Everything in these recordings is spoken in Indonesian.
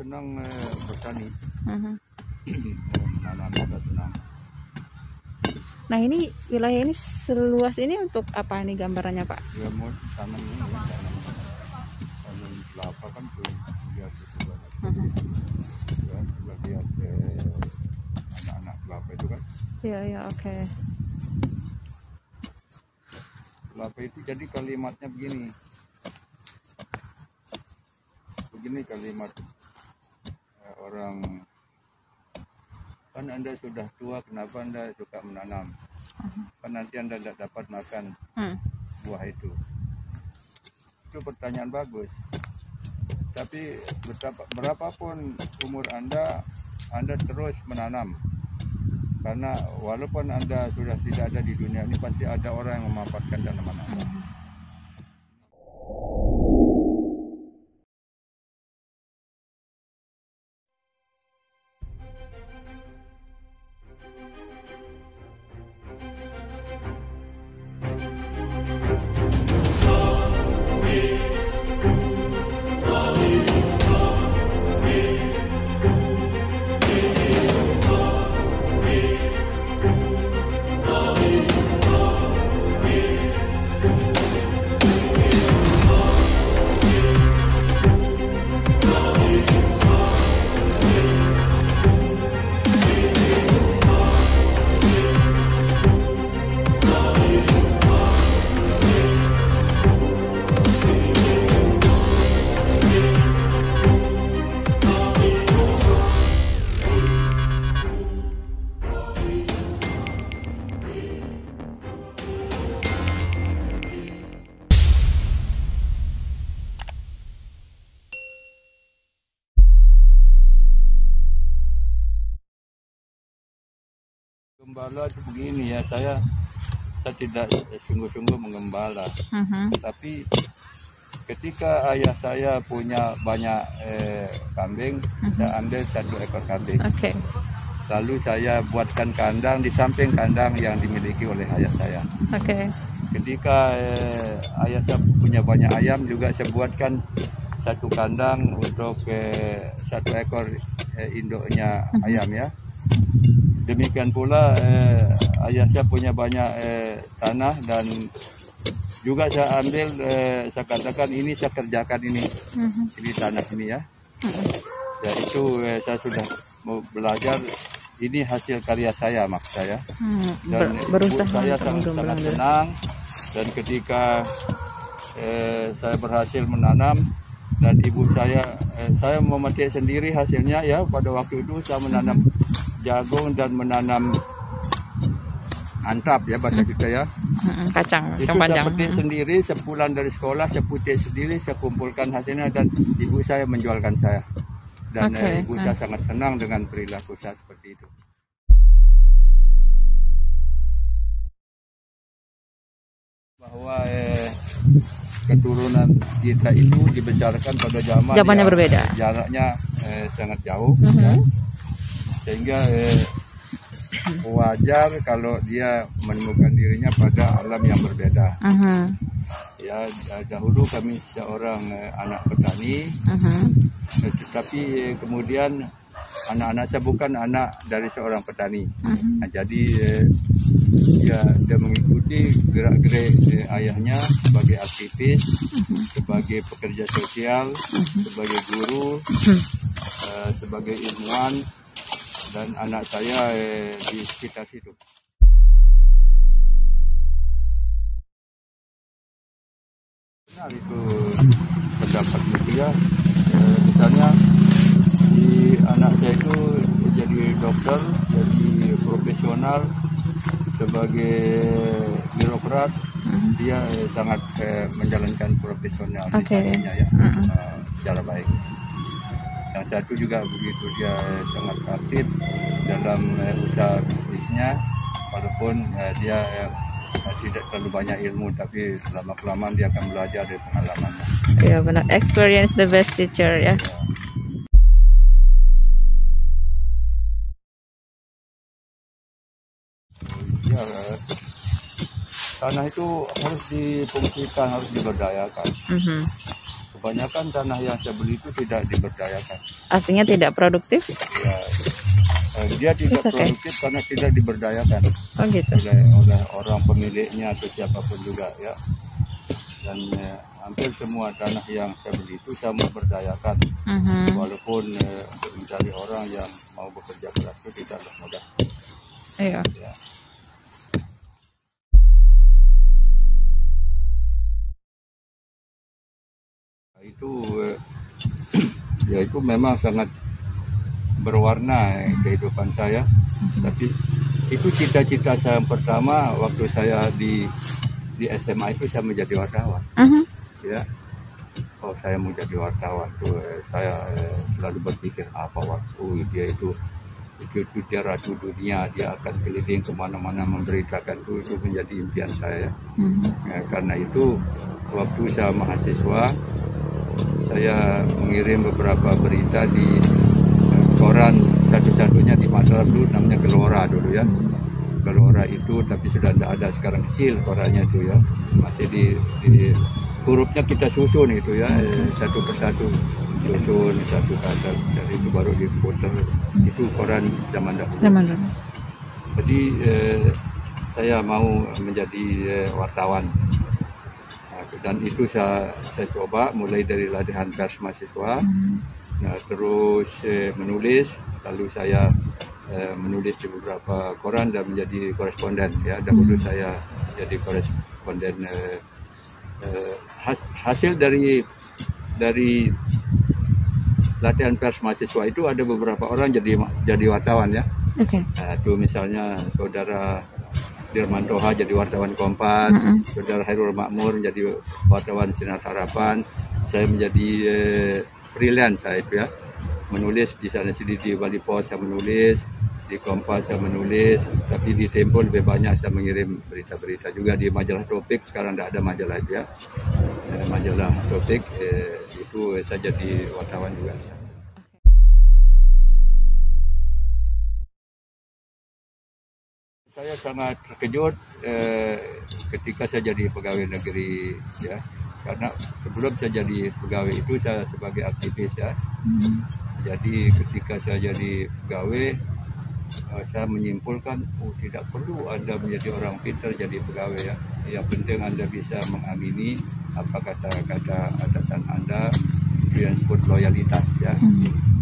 senang bertani. Menanam juga senang. Nah ini wilayah ini seluas ini untuk apa nih gambarannya Pak? Ya mau tanam ini, tanam kelapa kan tuh lihat itu banyak. Ya, lihat anak-anak kelapa itu kan. Iya oke. Kelapa itu jadi kalimatnya begini. Begini kalimat orang, kan Anda sudah tua, kenapa Anda suka menanam? Kan nanti Anda tidak dapat makan buah itu. Itu pertanyaan bagus. Tapi berapapun umur Anda terus menanam. Karena walaupun Anda sudah tidak ada di dunia ini, pasti ada orang yang memanfaatkan tanaman Anda. Gembala itu begini ya, saya tidak sungguh-sungguh menggembala, tapi ketika ayah saya punya banyak kambing, saya ambil 1 ekor kambing. Lalu saya buatkan kandang di samping kandang yang dimiliki oleh ayah saya. Ketika ayah saya punya banyak ayam, juga saya buatkan 1 kandang untuk 1 ekor induknya ayam ya. Demikian pula ayah saya punya banyak tanah, dan juga saya ambil, saya katakan ini saya kerjakan ini tanah ini ya. Ya itu saya sudah mau belajar, ini hasil karya saya, maksud saya. Dan ibu saya sangat senang, dan ketika saya berhasil menanam, dan ibu saya memetik sendiri hasilnya ya. Pada waktu itu saya menanam jagung dan menanam antap ya bahasa kita ya. Kacang panjang. Saya panjang. petik sendiri, sepulang dari sekolah saya petik sendiri, saya kumpulkan hasilnya, dan ibu saya menjualkan saya. Dan ibu saya sangat senang dengan perilaku saya seperti itu. Bahwa keturunan kita itu dibesarkan pada zamannya berbeda. Jaraknya sangat jauh. Ya. Sehingga wajar kalau dia menemukan dirinya pada alam yang berbeda. Ya, dahulu kami seorang anak petani, tetapi kemudian anak-anak saya bukan anak dari seorang petani. Nah, jadi dia mengikuti gerak-gerik ayahnya sebagai aktivis, sebagai pekerja sosial, sebagai guru, sebagai ilmuwan. Dan anak saya di sekitar situ. Benar itu pendapat ya. Misalnya di anak saya itu jadi dokter, jadi profesional, sebagai birokrat, dia sangat menjalankan profesional ya, secara baik. Yang satu juga begitu, dia sangat aktif dalam usaha bisnisnya, walaupun dia tidak terlalu banyak ilmu, tapi lama-kelamaan dia akan belajar dari pengalamannya. Ya benar, experience the best teacher ya. Ya, tanah itu harus difungsikan, harus diberdayakan. kebanyakan tanah yang saya beli itu tidak diberdayakan. Artinya tidak produktif? Ya, dia tidak produktif karena tidak diberdayakan. Oh gitu. Oleh orang pemiliknya atau siapapun juga ya. Dan hampir semua tanah yang saya beli itu saya memberdayakan. Walaupun untuk mencari orang yang mau bekerja keras itu tidaklah mudah. Iya. Ya. Itu memang sangat berwarna kehidupan saya. Tapi itu cita-cita saya yang pertama waktu saya di SMA itu saya menjadi wartawan. Ya, saya mau jadi wartawan tuh saya selalu berpikir apa waktu dia itu dia ratu dunia, dia akan keliling kemana-mana memberitakan itu menjadi impian saya. Karena itu waktu saya mahasiswa saya mengirim beberapa berita di koran, satu-satunya di Mataram dulu namanya Gelora dulu ya. Gelora itu tapi sudah tidak ada sekarang, kecil korannya itu ya, masih di hurufnya kita susun itu ya, satu persatu susun satu kata, dari itu baru diputar. Itu koran zaman dahulu. Jadi saya mau menjadi wartawan. Dan itu saya coba mulai dari latihan pers mahasiswa, terus menulis, lalu saya menulis di beberapa koran dan menjadi koresponden ya. Dahulu saya jadi koresponden. Hasil dari latihan pers mahasiswa itu ada beberapa orang jadi wartawan ya. Itu misalnya saudara Dirman Toha jadi wartawan Kompas, saudara Hairul Makmur menjadi wartawan Sinar Harapan, saya menjadi freelance saya itu ya, menulis di sana sini, di Bali Post saya menulis, di Kompas saya menulis, tapi di Tempo lebih banyak saya mengirim berita-berita juga. Di majalah Topik sekarang tidak ada majalah itu ya, majalah Topik itu saya jadi wartawan juga. Saya sangat terkejut ketika saya jadi pegawai negeri ya, karena sebelum saya jadi pegawai itu saya sebagai aktivis ya. Jadi ketika saya jadi pegawai saya menyimpulkan tidak perlu Anda menjadi orang pintar jadi pegawai ya. Yang penting Anda bisa mengamini apa kata-kata atasan Anda, itu yang disebut loyalitas ya.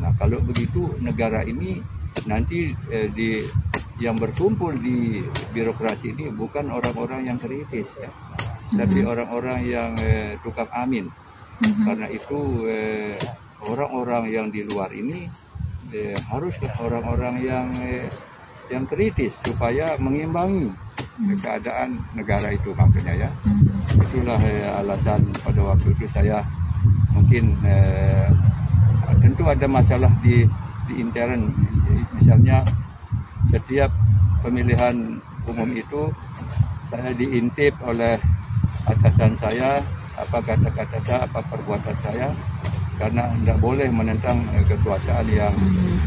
Nah kalau begitu negara ini nanti yang berkumpul di birokrasi ini bukan orang-orang yang kritis ya, tapi orang-orang yang tukang amin. Karena itu orang-orang yang di luar ini harus orang-orang yang kritis supaya mengimbangi keadaan negara itu makanya ya. Itulah alasan pada waktu itu saya mungkin tentu ada masalah di intern, misalnya setiap pemilihan umum itu saya diintip oleh atasan saya, apa kata-kata saya, apa perbuatan saya, karena tidak boleh menentang kekuasaan yang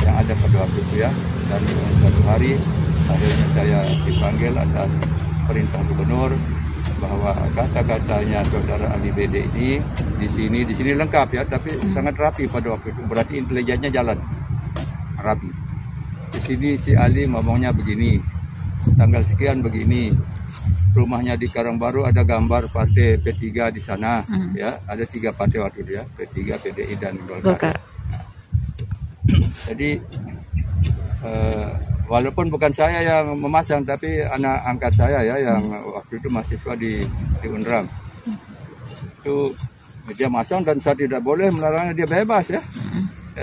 ada pada waktu itu ya. Dan suatu hari akhirnya saya dipanggil atas perintah gubernur bahwa kata-katanya saudara Ali Bede ini di sini lengkap ya, tapi sangat rapi pada waktu itu, berarti intelijennya jalan rapi. Di sini si Ali ngomongnya begini, tanggal sekian begini, rumahnya di Karangbaru ada gambar partai P3 di sana ya, ada 3 partai waktu itu ya, P3, PDI dan Golkar. Jadi walaupun bukan saya yang memasang, tapi anak angkat saya ya yang waktu itu mahasiswa di Unram, itu dia masang dan saya tidak boleh melarangnya, dia bebas ya.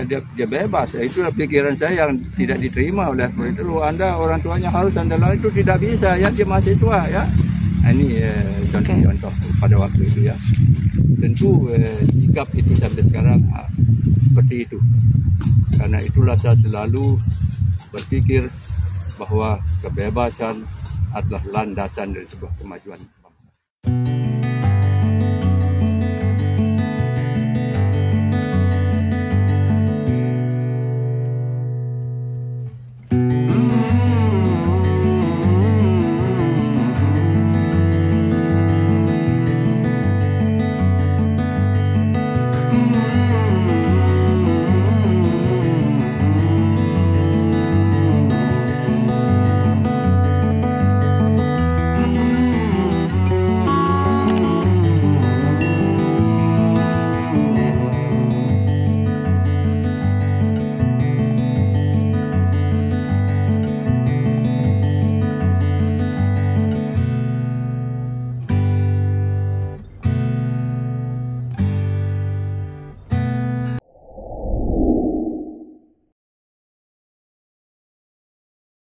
Dia bebas, itulah pikiran saya yang tidak diterima oleh pemerintah. Anda orang tuanya harus Anda larang, itu tidak bisa ya, dia mahasiswa ya. Nah, ini contoh pada waktu itu ya. Tentu sikap itu sampai sekarang seperti itu. Karena itulah saya selalu berpikir bahwa kebebasan adalah landasan dari sebuah kemajuan bangsa.